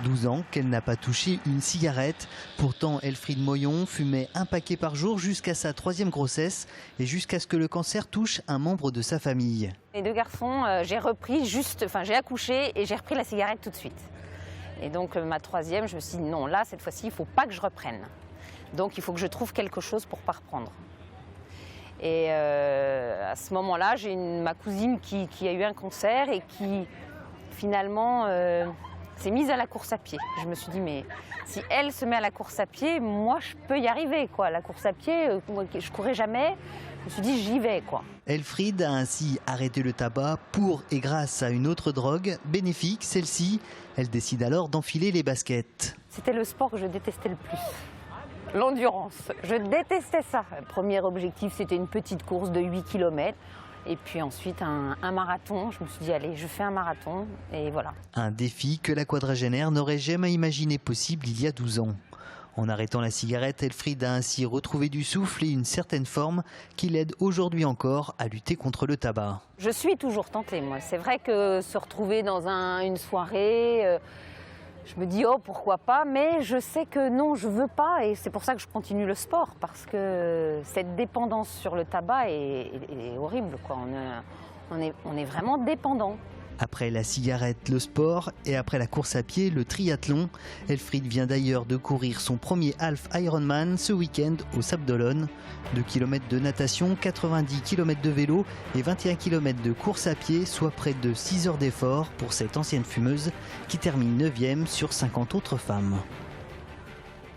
12 ans qu'elle n'a pas touché une cigarette. Pourtant, Elfriede Moyon fumait un paquet par jour jusqu'à sa 3e grossesse et jusqu'à ce que le cancer touche un membre de sa famille. Les 2 garçons, j'ai accouché et j'ai repris la cigarette tout de suite. Et donc ma 3e, je me suis dit non, là cette fois-ci, il ne faut pas que je reprenne. Donc il faut que je trouve quelque chose pour ne pas reprendre. Et à ce moment-là, j'ai ma cousine qui a eu un cancer et qui finalement s'est mise à la course à pied. Je me suis dit, mais si elle se met à la course à pied, moi je peux y arriver, quoi. La course à pied, je courais jamais. Je me suis dit, j'y vais, quoi. Elfriede a ainsi arrêté le tabac pour et grâce à une autre drogue bénéfique, celle-ci. Elle décide alors d'enfiler les baskets. C'était le sport que je détestais le plus. L'endurance, je détestais ça. Le premier objectif, c'était une petite course de 8 km. Et puis ensuite, un marathon. Je me suis dit, allez, je fais un marathon. Et voilà. Un défi que la quadragénaire n'aurait jamais imaginé possible il y a 12 ans. En arrêtant la cigarette, Elfriede a ainsi retrouvé du souffle et une certaine forme qui l'aide aujourd'hui encore à lutter contre le tabac. Je suis toujours tentée, moi. C'est vrai que se retrouver dans une soirée... je me dis, oh, pourquoi pas, mais je sais que non, je veux pas, et c'est pour ça que je continue le sport, parce que cette dépendance sur le tabac est horrible, quoi. On est vraiment dépendant. Après la cigarette, le sport, et après la course à pied, le triathlon, Elfriede vient d'ailleurs de courir son premier half Ironman ce week-end au Sables d'Olonne. 2 km de natation, 90 km de vélo et 21 km de course à pied, soit près de 6 heures d'effort pour cette ancienne fumeuse qui termine 9e sur 50 autres femmes.